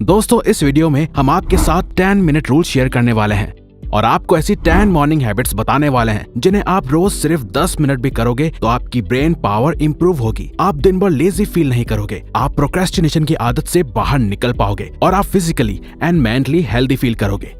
दोस्तों इस वीडियो में हम आपके साथ 10 मिनट रूल शेयर करने वाले हैं और आपको ऐसी 10 मॉर्निंग हैबिट्स बताने वाले हैं जिन्हें आप रोज सिर्फ 10 मिनट भी करोगे तो आपकी ब्रेन पावर इंप्रूव होगी। आप दिन भर लेजी फील नहीं करोगे, आप प्रोक्रेस्टिनेशन की आदत से बाहर निकल पाओगे और आप physically and mentally healthy feel करोगे।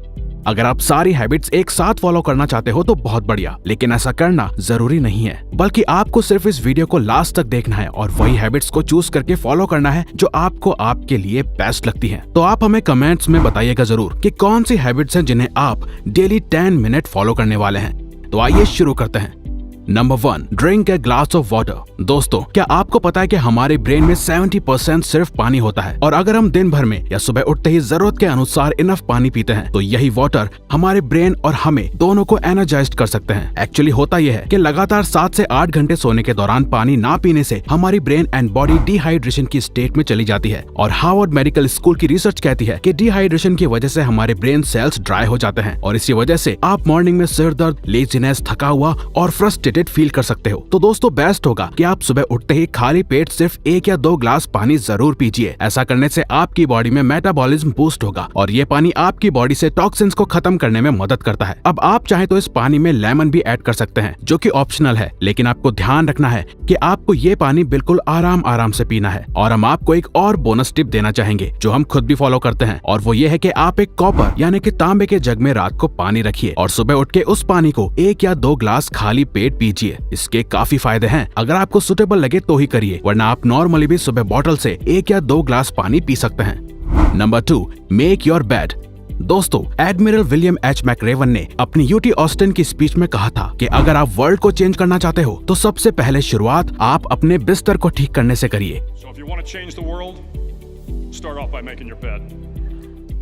अगर आप सारी हैबिट्स एक साथ फॉलो करना चाहते हो तो बहुत बढ़िया, लेकिन ऐसा करना जरूरी नहीं है, बल्कि आपको सिर्फ इस वीडियो को लास्ट तक देखना है और वही हैबिट्स को चूज करके फॉलो करना है जो आपको आपके लिए बेस्ट लगती हैं। तो आप हमें कमेंट्स में बताइएगा जरूर कि कौन सी हैबिट्स हैं जिन्हें आप डेली 10 मिनट फॉलो करने वाले हैं। तो आइए शुरू करते हैं। Number 1, drink a glass of water. दोस्तों क्या आपको पता है कि हमारे ब्रेन में 70% सिर्फ पानी होता है और अगर हम दिन भर में या सुबह उठते ही जरूरत के अनुसार इनफ पानी पीते हैं तो यही वाटर हमारे ब्रेन और हमें दोनों को एनर्जाइज कर सकते हैं। एक्चुअली होता यह है कि लगातार 7 से 8 घंटे सोने के दौरान पानी ना पीने से हमारी ब्रेन एंड बॉडी डिहाइड्रेशन की स्टेट में चली जाती है और हार्वर्ड मेडिकल स्कूल की रिसर्च कहती है कि डिहाइड्रेशन की वजह से हमारे ब्रेन सेल्स ड्राई हो जाते हैं और इसी वजह से आप मॉर्निंग में सिर दर्द, लेजीनेस, थका हुआ और फ्रस्ट्रेटेड फील कर सकते हो। तो दोस्तों बेस्ट होगा कि आप सुबह उठते ही खाली पेट सिर्फ 1 या 2 ग्लास पानी जरूर पीजिए। ऐसा करने से आपकी बॉडी में मेटाबॉलिज्म बूस्ट होगा और ये पानी आपकी बॉडी से टॉक्सिन्स को खत्म करने में मदद करता है। अब आप चाहे तो इस पानी में लेमन भी ऐड कर सकते हैं जो कि ऑप्शनल है, लेकिन आपको ध्यान रखना है कि आपको ये पानी बिल्कुल आराम से पीना है। और हम आपको एक और बोनस टिप देना चाहेंगे जो हम खुद भी फॉलो करते हैं और वो ये है कि आप एक कॉपर यानी कि तांबे के जग में रात को पानी रखिए और सुबह उठ के उस पानी को 1 या 2 ग्लास खाली पेट पीजिए। इसके काफी फायदे हैं। अगर आपको सुटेबल लगे तो ही करिए, वरना आप नॉर्मली भी सुबह बॉटल से 1 या 2 ग्लास पानी पी सकते हैं। Number 2, make your bed. दोस्तों एडमिरल विलियम एच मैकरेवन ने अपनी यूटी ऑस्टिन की स्पीच में कहा था कि अगर आप वर्ल्ड को चेंज करना चाहते हो तो सबसे पहले शुरुआत आप अपने बिस्तर को ठीक करने से करिए।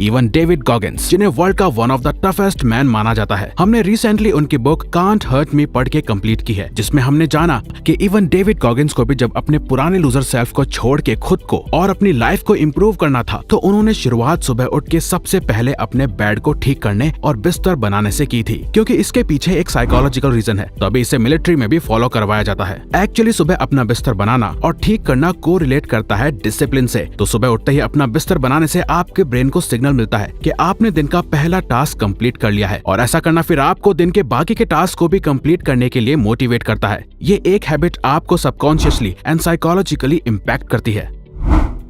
इवन डेविड गॉगिंस, जिन्हें वर्ल्ड का one of the toughest man माना जाता है, हमने रिसेंटली उनकी बुक कांट हर्ट मी पढ़ के कंप्लीट की है, जिसमें हमने जाना कि इवन डेविड गॉगिंस को भी जब अपने पुराने लूजर सेल्फ को छोड़ के खुद को और अपनी लाइफ को इम्प्रूव करना था तो उन्होंने शुरुआत सुबह उठ के सबसे पहले अपने बेड को ठीक करने और बिस्तर बनाने से की थी, क्योंकि इसके पीछे एक साइकोलॉजिकल रीजन है। तो अभी इसे मिलिट्री में भी फॉलो करवाया जाता है। एक्चुअली सुबह अपना बिस्तर बनाना और ठीक करना को रिलेट करता है डिसिप्लिन से। तो सुबह उठते ही अपना बिस्तर बनाने से आपके ब्रेन को सिग्नल मिलता है कि आपने दिन का पहला टास्क कंप्लीट कर लिया है और ऐसा करना फिर आपको दिन के बाकी के टास्क को भी कंप्लीट करने के लिए मोटिवेट करता है। ये एक हैबिट आपको सबकॉन्शियसली एंड साइकोलॉजिकली इम्पैक्ट करती है।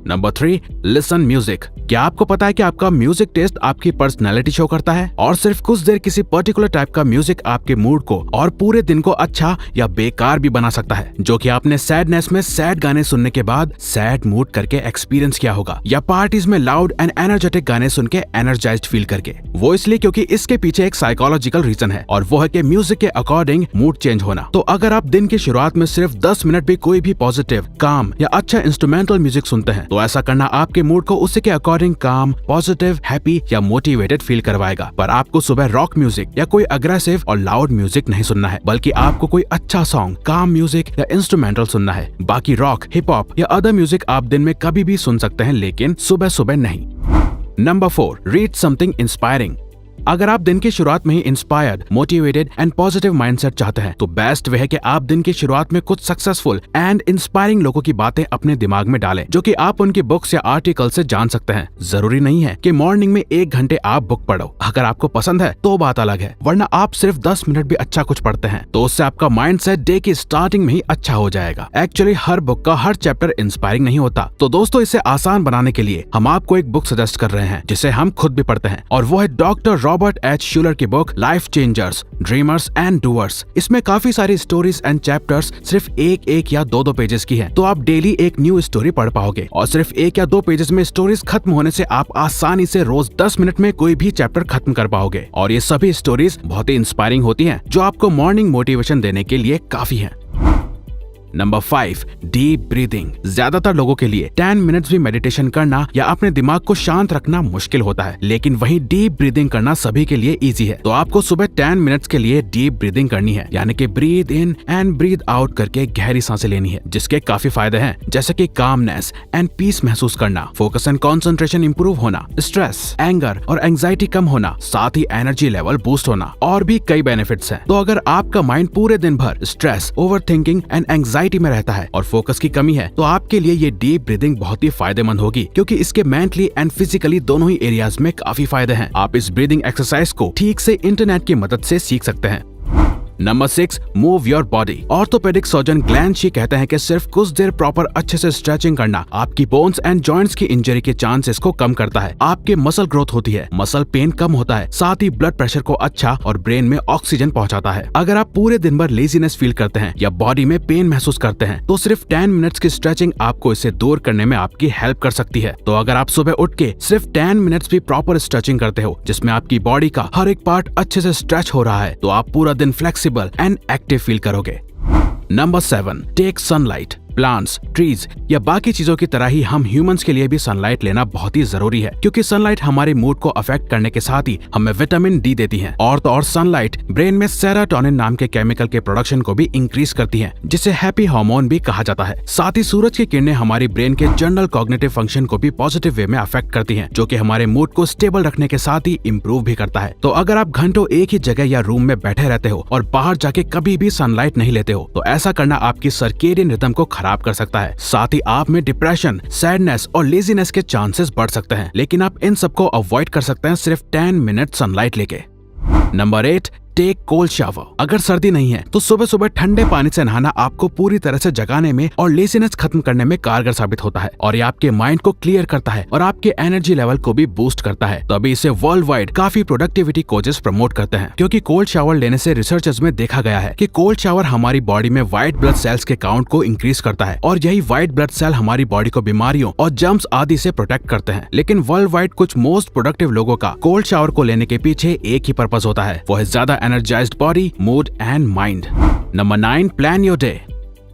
Number 3, listen music. क्या आपको पता है कि आपका म्यूजिक टेस्ट आपकी पर्सनैलिटी शो करता है और सिर्फ कुछ देर किसी पर्टिकुलर टाइप का म्यूजिक आपके मूड को और पूरे दिन को अच्छा या बेकार भी बना सकता है, जो कि आपने सैडनेस में सैड गाने सुनने के बाद सैड मूड करके एक्सपीरियंस किया होगा या पार्टीज में लाउड एंड एनर्जेटिक गाने सुन के एनर्जाइज्ड फील करके। वो इसलिए क्योंकि इसके पीछे एक साइकोलॉजिकल रीजन है और वो है कि म्यूजिक के अकॉर्डिंग मूड चेंज होना। तो अगर आप दिन की शुरुआत में सिर्फ 10 मिनट भी कोई भी पॉजिटिव, काम या अच्छा इंस्ट्रूमेंटल म्यूजिक सुनते हैं तो ऐसा करना आपके मूड को उसी के अकॉर्डिंग काम, पॉजिटिव, हैप्पी या मोटिवेटेड फील करवाएगा। पर आपको सुबह रॉक म्यूजिक या कोई अग्रेसिव और लाउड म्यूजिक नहीं सुनना है, बल्कि आपको कोई अच्छा सॉन्ग, काम म्यूजिक या इंस्ट्रूमेंटल सुनना है। बाकी रॉक, हिप हॉप या अदर म्यूजिक आप दिन में कभी भी सुन सकते हैं, लेकिन सुबह सुबह नहीं। Number 4, read something inspiring. अगर आप दिन की शुरुआत में ही inspired, motivated and positive mindset चाहते हैं तो बेस्ट वे है कि आप दिन की शुरुआत में कुछ सक्सेसफुल एंड इंस्पायरिंग लोगों की बातें अपने दिमाग में डालें, जो कि आप उनकी बुक्स या आर्टिकल से जान सकते हैं। जरूरी नहीं है कि मॉर्निंग में 1 घंटे आप बुक पढ़ो। अगर आपको पसंद है तो बात अलग है, वरना आप सिर्फ 10 मिनट भी अच्छा कुछ पढ़ते हैं तो उससे आपका माइंडसेट डे की स्टार्टिंग में ही अच्छा हो जाएगा। एक्चुअली हर बुक का हर चैप्टर इंस्पायरिंग नहीं होता। तो दोस्तों इसे आसान बनाने के लिए हम आपको एक बुक सजेस्ट कर रहे हैं जिसे हम खुद भी पढ़ते हैं और वो है डॉक्टर रॉबर्ट एच शूलर की book life changers, dreamers and doers. इसमें काफी सारी स्टोरीज एंड चैप्टर्स सिर्फ 1 या 2 पेजेस की हैं, तो आप डेली एक न्यू स्टोरी पढ़ पाओगे और सिर्फ 1 या 2 पेजेस में स्टोरीज खत्म होने से आप आसानी से रोज 10 मिनट में कोई भी चैप्टर खत्म कर पाओगे और ये सभी स्टोरीज बहुत ही इंस्पायरिंग होती हैं, जो आपको मॉर्निंग मोटिवेशन देने के लिए काफी है। Number 5, deep breathing. ज्यादातर लोगों के लिए 10 मिनट्स भी मेडिटेशन करना या अपने दिमाग को शांत रखना मुश्किल होता है, लेकिन वहीं डीप ब्रीदिंग करना सभी के लिए इजी है। तो आपको सुबह 10 मिनट्स के लिए डीप ब्रीदिंग करनी है, यानी कि breathe in and breathe out करके गहरी सांसें लेनी है, जिसके काफी फायदे हैं, जैसे कि कामनेस एंड पीस महसूस करना, फोकस एंड कंसंट्रेशन इंप्रूव होना, स्ट्रेस, एंगर और एंजाइटी कम होना, साथ ही एनर्जी लेवल बूस्ट होना और भी कई बेनिफिट्स हैं। तो अगर आपका माइंड पूरे दिन भर stress, over thinking and anxiety anxiety में रहता है और फोकस की कमी है, तो आपके लिए ये डीप ब्रीदिंग बहुत ही फायदेमंद होगी, क्योंकि इसके मेंटली एंड फिजिकली दोनों ही एरियाज में काफी फायदे हैं। आप इस ब्रीदिंग एक्सरसाइज को ठीक से इंटरनेट की मदद से सीख सकते हैं। Number 6, move your body. Orthopaedic surgeon Glenn she कहते हैं कि सिर्फ कुछ देर प्रॉपर अच्छे से स्ट्रेचिंग करना आपकी बोन्स एंड जॉइंट्स की इंजरी के चांसेस को कम करता है। आपके मसल ग्रोथ होती है, मसल पेन कम होता है, साथ ही ब्लड प्रेशर को अच्छा और ब्रेन में ऑक्सीजन पहुंचाता है। अगर आप पूरे दिन भर लेजीनेस फील करते हैं या बॉडी में पेन महसूस करते हैं, तो सिर्फ 10 मिनट्स की स्ट्रेचिंग आपको इसे दूर करने में आपकी हेल्प कर सकती है। तो अगर आप सुबह उठ के सिर्फ 10 मिनट्स भी प्रॉपर स्ट्रेचिंग करते हो, जिसमें आपकी बॉडी का हर एक पार्ट अच्छे से स्ट्रेच हो रहा है, तो आप पूरा दिन फ्लेक्सिबल एंड एक्टिव फील करोगे। Number 7, take sunlight. Plants, trees या बाकी चीजों की तरह ही हम ह्यूमंस के लिए भी सनलाइट लेना बहुत ही जरूरी है, क्योंकि सनलाइट हमारे मूड को अफेक्ट करने के साथ ही हमें विटामिन डी देती है। और तो और सनलाइट ब्रेन में सेरोटोनिन नाम के केमिकल के प्रोडक्शन को भी इंक्रीज करती है, जिसे हैप्पी हार्मोन भी कहा जाता है। साथ ही सूरज की किरणें हमारी ब्रेन के जनरल कॉग्निटिव फंक्शन को भी पॉजिटिव वे में अफेक्ट करती है, जो कि हमारे मूड को स्टेबल रखने के साथ ही इम्प्रूव भी करता है। तो अगर आप घंटों एक ही जगह या रूम में बैठे रहते हो और बाहर जाके कभी भी सनलाइट नहीं लेते हो, तो ऐसा करना आपकी सर्केडियन रिदम को खराब कर सकता है। साथ ही आप में डिप्रेशन, सैडनेस और लेजीनेस के चांसेस बढ़ सकते हैं, लेकिन आप इन सबको अवॉइड कर सकते हैं सिर्फ 10 मिनट सनलाइट लेके। Number 8, take cold shower. अगर सर्दी नहीं है तो सुबह सुबह ठंडे पानी से नहाना आपको पूरी तरह से जगाने में और लेजीनेस खत्म करने में कारगर साबित होता है, और ये आपके माइंड को क्लियर करता है और आपके एनर्जी लेवल को भी बूस्ट करता है। तो अभी इसे वर्ल्ड वाइड काफी प्रोडक्टिविटी कोचेस प्रमोट करते हैं, क्योंकि कोल्ड शावर लेने से रिसर्चर्स में देखा गया है कि कोल्ड शावर हमारी बॉडी में व्हाइट ब्लड सेल्स के काउंट को इंक्रीज करता है, और यही व्हाइट ब्लड सेल हमारी बॉडी को बीमारियों और जर्म्स आदि से प्रोटेक्ट करते हैं। लेकिन वर्ल्ड वाइड कुछ मोस्ट प्रोडक्टिव लोगों का कोल्ड शावर को लेने के पीछे एक ही पर्पस होता है, वो है ज्यादा energised body, mood and mind. Number 9, plan your day.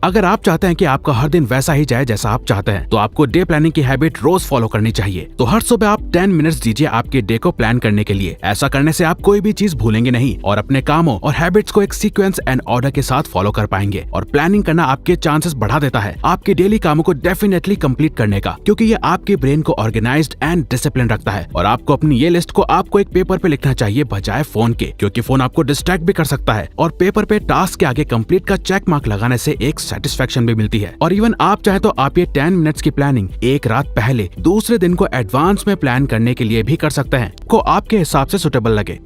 अगर आप चाहते हैं कि आपका हर दिन वैसा ही जाए जैसा आप चाहते हैं, तो आपको डे प्लानिंग की हैबिट रोज फॉलो करनी चाहिए। तो हर सुबह आप 10 मिनट्स दीजिए आपके डे को प्लान करने के लिए। ऐसा करने से आप कोई भी चीज भूलेंगे नहीं और अपने कामों और हैबिट्स को एक सीक्वेंस एंड ऑर्डर के साथ फॉलो कर पाएंगे। और प्लानिंग करना आपके चांसेस बढ़ा देता है आपके डेली कामों को डेफिनेटली कंप्लीट करने का, क्योंकि ये आपके ब्रेन को ऑर्गेनाइज्ड एंड डिसिप्लिन रखता है। और आपको अपनी ये लिस्ट को आपको एक पेपर पे लिखना चाहिए बजाय फोन के, क्योंकि फोन आपको डिस्ट्रैक्ट भी कर सकता है, और पेपर पे टास्क के आगे कंप्लीट का चेक मार्क लगाने से एक सेटिस्फेक्शन भी मिलती है। और इवन आप चाहे तो आप ये 10 मिनट्स की प्लानिंग एक रात पहले दूसरे दिन को एडवांस में प्लान करने के लिए भी कर सकते हैं, को आपके हिसाब से सुटेबल लगे।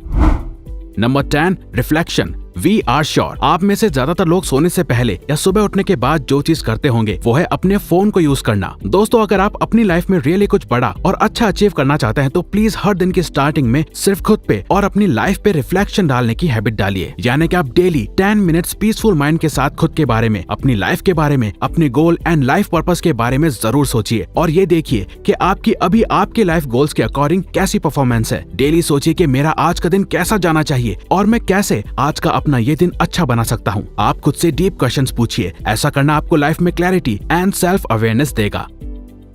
Number 10, reflection. We are sure आप में से ज्यादातर लोग सोने से पहले या सुबह उठने के बाद जो चीज करते होंगे वो है अपने फोन को यूज करना। दोस्तों, अगर आप अपनी लाइफ में रियली कुछ बड़ा और अच्छा अचीव करना चाहते हैं, तो प्लीज हर दिन की स्टार्टिंग में सिर्फ खुद पे और अपनी लाइफ पे रिफ्लेक्शन डालने की हैबिट डालिए। यानी कि आप डेली 10 मिनट्स पीसफुल माइंड के साथ खुद के बारे में, अपनी लाइफ के बारे में, अपने गोल एंड लाइफ पर्पस के बारे में जरूर सोचिए, और ये देखिए कि आपकी अभी आपके लाइफ गोल्स के अकॉर्डिंग कैसी परफॉर्मेंस है। डेली सोचिए कि मेरा आज का दिन कैसा जाना चाहिए और मैं कैसे आज का अपना ये दिन अच्छा बना सकता हूँ। आप खुद से डीप क्वेश्चंस पूछिए। ऐसा करना आपको लाइफ में क्लैरिटी एंड सेल्फ अवेयरनेस देगा।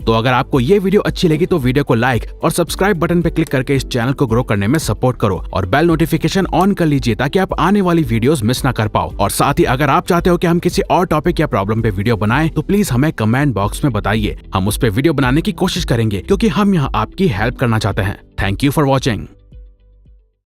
तो अगर आपको ये वीडियो अच्छी लगी तो वीडियो को लाइक और सब्सक्राइब बटन पे क्लिक करके इस चैनल को ग्रो करने में सपोर्ट करो, और बेल नोटिफिकेशन ऑन कर लीजिए ताकि आप आने वाली वीडियोस मिस ना कर पाओ। और साथ ही अगर आप चाहते हो कि हम किसी और टॉपिक या प्रॉब्लम पे वीडियो बनाएं, तो प्लीज हमें कमेंट बॉक्स में बताइए। हम उस पे वीडियो बनाने की कोशिश करेंगे, क्योंकि हम यहाँ आपकी हेल्प करना चाहते हैं। Thank you for watching.